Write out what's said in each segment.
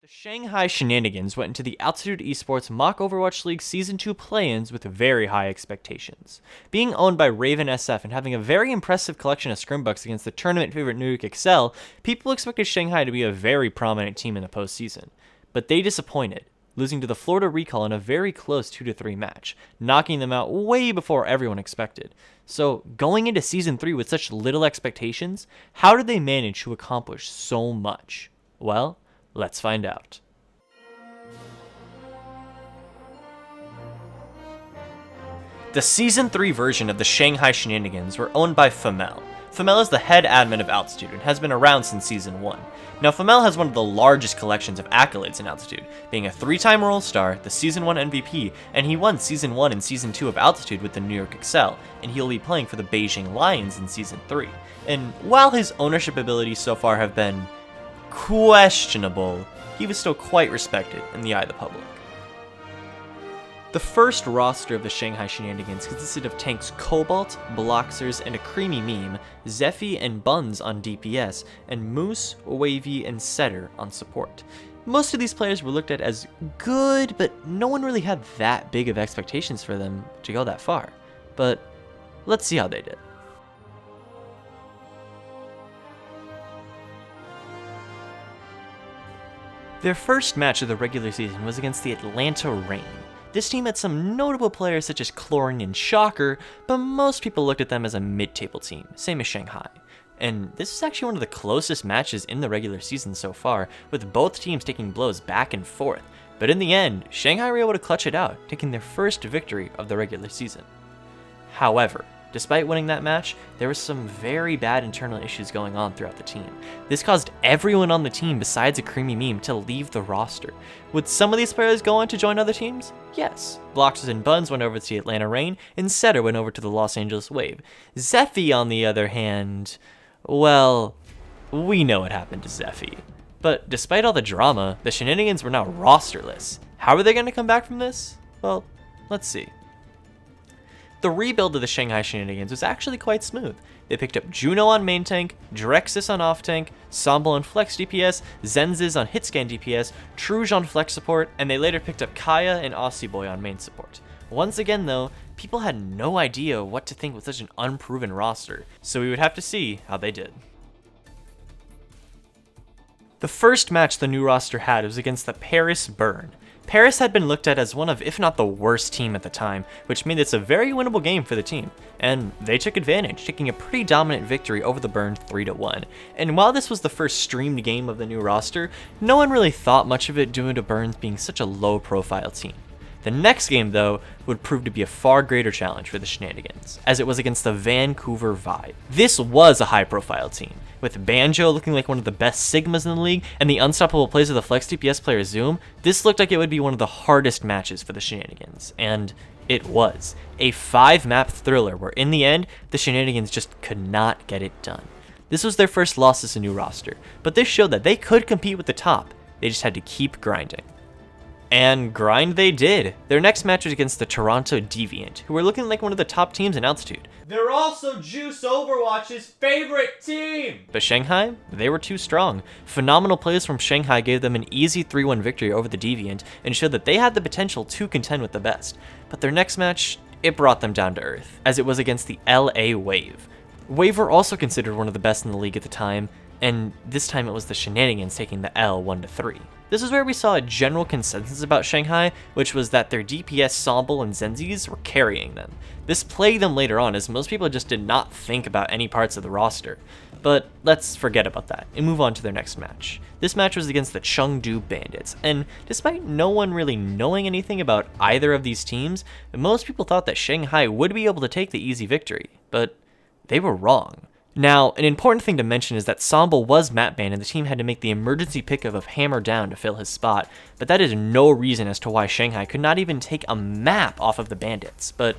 The Shanghai Shenanigans went into the Altitude Esports Mock Overwatch League Season 2 play-ins with very high expectations. Being owned by Raven SF and having a very impressive collection of scrimbucks against the tournament favorite Nuke Excel, people expected Shanghai to be a very prominent team in the postseason. But they disappointed, losing to the Florida Recall in a very close 2-3 match, knocking them out way before everyone expected. So, going into Season 3 with such little expectations, how did they manage to accomplish so much? Well, let's find out. The Season 3 version of the Shanghai Shenanigans were owned by Femel. Femel is the head admin of Altitude and has been around since Season 1. Now, Femel has one of the largest collections of accolades in Altitude, being a 3-time World Star, the Season 1 MVP, and he won Season 1 and Season 2 of Altitude with the New York Excel, and he'll be playing for the Beijing Lions in Season 3. And while his ownership abilities so far have been questionable, he was still quite respected in the eye of the public. The first roster of the Shanghai Shenanigans consisted of tanks Cobalt, Bloxers, and a creamy meme, Zephy and Buns on DPS, and Moose, Wavy, and SiR on support. Most of these players were looked at as good, but no one really had that big of expectations for them to go that far. But let's see how they did. Their first match of the regular season was against the Atlanta Reign. This team had some notable players such as Chlorine and Shocker, but most people looked at them as a mid-table team, same as Shanghai. And this was actually one of the closest matches in the regular season so far, with both teams taking blows back and forth. But in the end, Shanghai were able to clutch it out, taking their first victory of the regular season. However, despite winning that match, there were some very bad internal issues going on throughout the team. This caused everyone on the team besides a creamy meme to leave the roster. Would some of these players go on to join other teams? Yes. Bloxers and Buns went over to the Atlanta Reign, and SiR went over to the Los Angeles Wave. Zephy, on the other hand, well, we know what happened to Zephy. But despite all the drama, the Shenanigans were now rosterless. How are they going to come back from this? Well, let's see. The rebuild of the Shanghai Shenanigans was actually quite smooth. They picked up Juno on main tank, Drexus on off tank, Sambo on flex DPS, Zenziz on hitscan DPS, Truge on flex support, and they later picked up Kaya and Aussie Boy on main support. Once again though, people had no idea what to think with such an unproven roster, so we would have to see how they did. The first match the new roster had was against the Paris Burn. Paris had been looked at as one of, if not the worst team at the time, which made this a very winnable game for the team, and they took advantage, taking a pretty dominant victory over the Burn 3-1. And while this was the first streamed game of the new roster, no one really thought much of it due to Burns being such a low-profile team. The next game, though, would prove to be a far greater challenge for the Shenanigans, as it was against the Vancouver Vibe. This was a high-profile team, with Banjo looking like one of the best Sigmas in the league, and the unstoppable plays of the flex DPS player Zoom. This looked like it would be one of the hardest matches for the Shenanigans, and it was. A 5-map thriller where, in the end, the Shenanigans just could not get it done. This was their first loss as a new roster, but this showed that they could compete with the top. They just had to keep grinding. And grind they did. Their next match was against the Toronto Deviant, who were looking like one of the top teams in Altitude. They're also Juice Overwatch's favorite team! But Shanghai, they were too strong. Phenomenal plays from Shanghai gave them an easy 3-1 victory over the Deviant and showed that they had the potential to contend with the best. But their next match, it brought them down to earth, as it was against the LA Wave. Wave were also considered one of the best in the league at the time, and this time it was the Shenanigans taking the L 1-3. This is where we saw a general consensus about Shanghai, which was that their DPS Sambo and Zenziz were carrying them. This plagued them later on, as most people just did not think about any parts of the roster. But let's forget about that and move on to their next match. This match was against the Chengdu Bandits, and despite no one really knowing anything about either of these teams, most people thought that Shanghai would be able to take the easy victory, but they were wrong. Now, an important thing to mention is that Sambo was map banned and the team had to make the emergency pickup of Hammer Down to fill his spot, but that is no reason as to why Shanghai could not even take a map off of the Bandits, but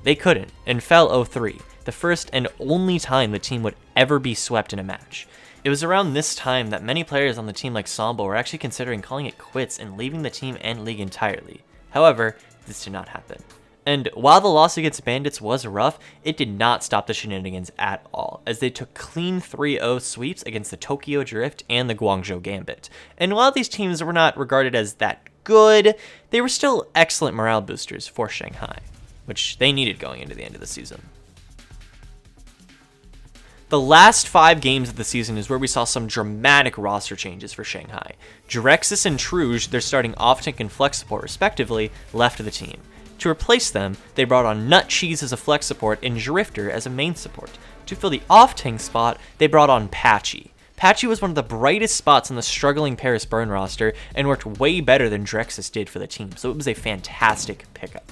they couldn't, and fell 0-3, the first and only time the team would ever be swept in a match. It was around this time that many players on the team like Sambo were actually considering calling it quits and leaving the team and league entirely. However, this did not happen. And while the loss against Bandits was rough, it did not stop the Shenanigans at all, as they took clean 3-0 sweeps against the Tokyo Drift and the Guangzhou Gambit. And while these teams were not regarded as that good, they were still excellent morale boosters for Shanghai, which they needed going into the end of the season. The last 5 games of the season is where we saw some dramatic roster changes for Shanghai. Drexus and Truge, their starting off-tank and flex support respectively, left the team. To replace them, they brought on Nut Cheese as a flex support and Drifter as a main support. To fill the off-tank spot, they brought on Patchy. Patchy was one of the brightest spots on the struggling Paris Burn roster and worked way better than Drexus did for the team, so it was a fantastic pickup.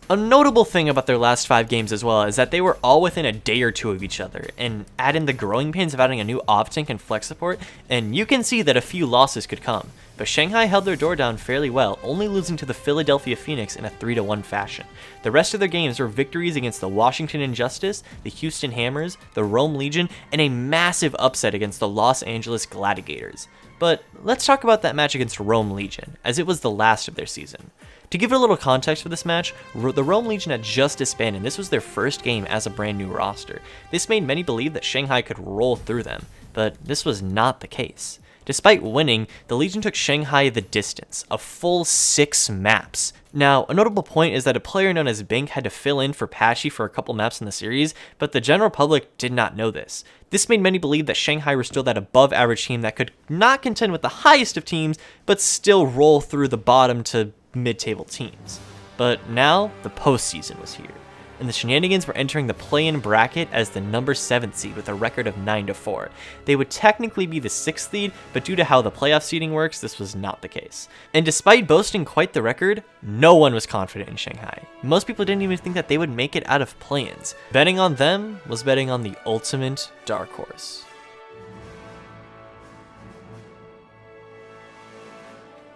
A notable thing about their last 5 games as well is that they were all within a day or 2 of each other, and add in the growing pains of adding a new off-tank and flex support, and you can see that a few losses could come. But Shanghai held their door down fairly well, only losing to the Philadelphia Phoenix in a 3-1 fashion. The rest of their games were victories against the Washington Injustice, the Houston Hammers, the Rome Legion, and a massive upset against the Los Angeles Gladiators. But let's talk about that match against Rome Legion, as it was the last of their season. To give it a little context for this match, the Rome Legion had just disbanded and this was their first game as a brand new roster. This made many believe that Shanghai could roll through them, but this was not the case. Despite winning, the Legion took Shanghai the distance, a full 6 maps. Now, a notable point is that a player known as Bink had to fill in for Patchy for a couple maps in the series, but the general public did not know this. This made many believe that Shanghai were still that above average team that could not contend with the highest of teams, but still roll through the bottom to mid-table teams. But now, the postseason was here, and the Shenanigans were entering the play-in bracket as the number 7th seed with a record of 9-4. They would technically be the 6th seed, but due to how the playoff seeding works, this was not the case. And despite boasting quite the record, no one was confident in Shanghai. Most people didn't even think that they would make it out of play-ins. Betting on them was betting on the ultimate dark horse.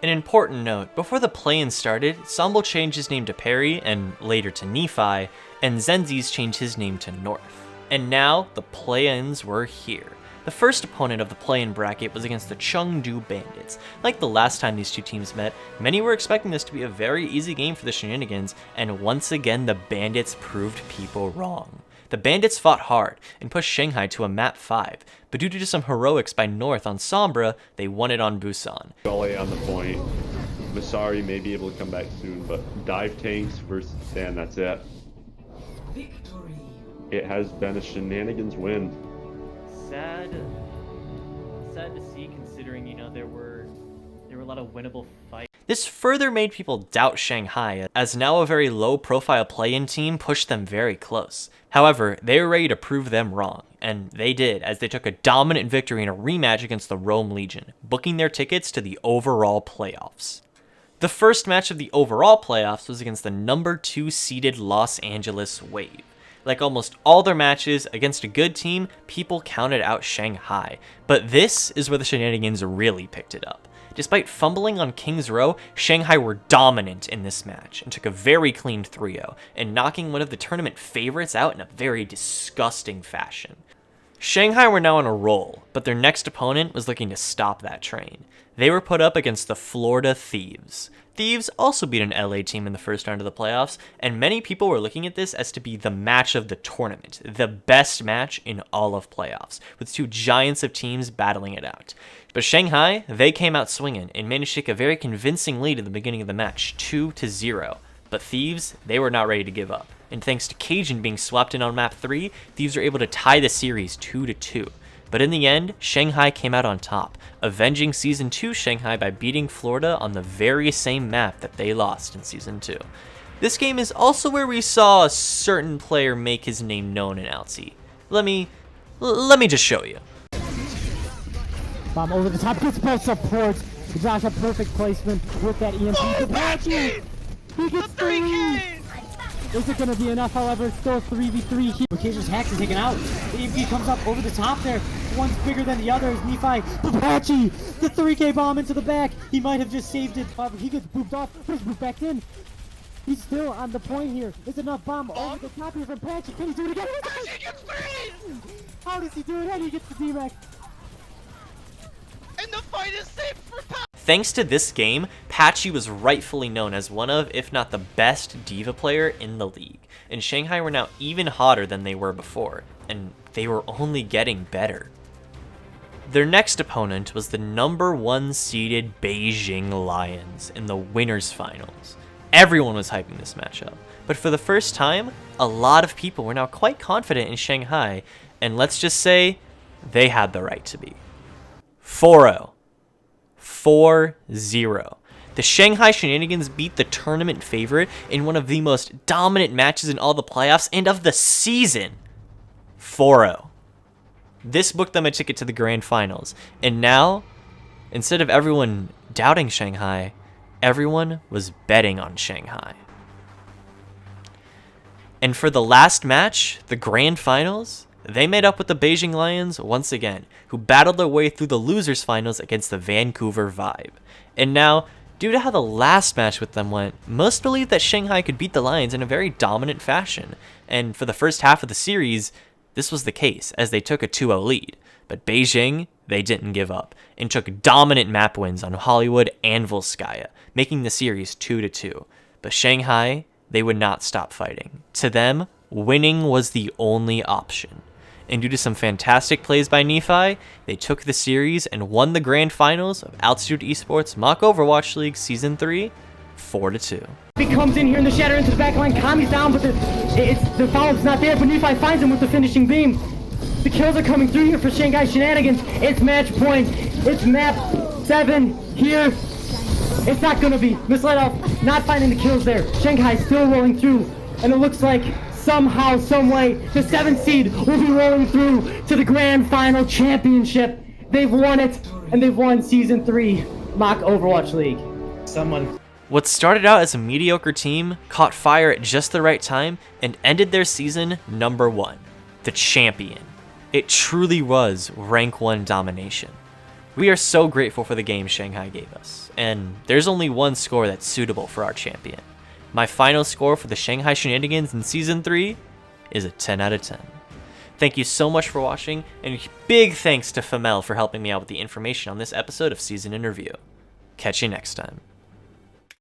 An important note, before the play-in started, Sombo changed his name to Perry, and later to Nephi, and Zenzi's changed his name to North. And now, the play-ins were here. The first opponent of the play-in bracket was against the Chengdu Bandits. Like the last time these two teams met, many were expecting this to be a very easy game for the Shenanigans, and once again the Bandits proved people wrong. The Bandits fought hard and pushed Shanghai to a map 5, but due to some heroics by North on Sombra, they won it on Busan. Gully on the point. Masari may be able to come back soon, but dive tanks versus Stan, that's it. Victory. It has been a Shenanigans win. Sad to see, considering, there were a lot of winnable fights. This further made people doubt Shanghai, as now a very low-profile play-in team pushed them very close. However, they were ready to prove them wrong, and they did, as they took a dominant victory in a rematch against the Rome Legion, booking their tickets to the overall playoffs. The first match of the overall playoffs was against the number 2 seeded Los Angeles Wave. Like almost all their matches against a good team, people counted out Shanghai, but this is where the Shenanigans really picked it up. Despite fumbling on King's Row, Shanghai were dominant in this match and took a very clean 3-0, and knocking one of the tournament favorites out in a very disgusting fashion. Shanghai were now on a roll, but their next opponent was looking to stop that train. They were put up against the Florida Thieves. Thieves also beat an LA team in the first round of the playoffs, and many people were looking at this as to be the match of the tournament, the best match in all of playoffs, with 2 giants of teams battling it out. But Shanghai, they came out swinging and managed to take a very convincing lead at the beginning of the match, 2-0. But Thieves, they were not ready to give up, and thanks to Cajun being swapped in on map 3, Thieves were able to tie the series 2-2. But in the end, Shanghai came out on top, avenging Season 2 Shanghai by beating Florida on the very same map that they lost in Season 2. This game is also where we saw a certain player make his name known in LC. Let me just show you. Bomb over the top, gets both supports. Josh, a perfect placement with that EMP. Patchy! He gets 3! Is it going to be enough, however? It's still 3v3 here. Occasion's hacks is taken out. The EMP comes up over the top there. One's bigger than the other is Nephi. Patchy! The 3K bomb into the back. He might have just saved it. He gets booped off, but he's booped back in. He's still on the point here. There's enough bomb over the top here from Patchy. Can he do it again? Patchy gets 3! How does he do it? And he gets the D-Mac. And the fight is safe for Patchy! Thanks to this game, Apache was rightfully known as one of, if not the best diva player in the league, and Shanghai were now even hotter than they were before, and they were only getting better. Their next opponent was the number 1 seeded Beijing Lions in the winners finals. Everyone was hyping this matchup, but for the first time, a lot of people were now quite confident in Shanghai, and let's just say, they had the right to be. 4-0. 4-0. The Shanghai Shenanigans beat the tournament favorite in one of the most dominant matches in all the playoffs and of the season. 4-0. This booked them a ticket to the grand finals. And now, instead of everyone doubting Shanghai, everyone was betting on Shanghai. And for the last match, the grand finals, they made up with the Beijing Lions once again, who battled their way through the losers finals against the Vancouver Vibe. And now, due to how the last match with them went, most believe that Shanghai could beat the Lions in a very dominant fashion. And for the first half of the series, this was the case, as they took a 2-0 lead. But Beijing, they didn't give up, and took dominant map wins on Hollywood and Volskaya, making the series 2-2. But Shanghai, they would not stop fighting. To them, winning was the only option. And due to some fantastic plays by Nephi, they took the series and won the grand finals of Altitude Esports Mock Overwatch League Season 3, 4-2. He comes in here in the shatter into the back line, Kami's down, but the follow-up's not there, but Nephi finds him with the finishing beam. The kills are coming through here for Shanghai Shenanigans. It's match point. It's map 7 here. It's not gonna be. Misled off, not finding the kills there. Shanghai still rolling through, and it looks like somehow, some way, the 7th seed will be rolling through to the grand final championship. They've won it, and they've won Season 3 Mock Overwatch League. What started out as a mediocre team caught fire at just the right time and ended their season number 1, the champion. It truly was rank 1 domination. We are so grateful for the game Shanghai gave us, and there's only one score that's suitable for our champion. My final score for the Shanghai Shenanigans in Season 3 is a 10 out of 10. Thank you so much for watching, and big thanks to Famel for helping me out with the information on this episode of Season Interview. Catch you next time.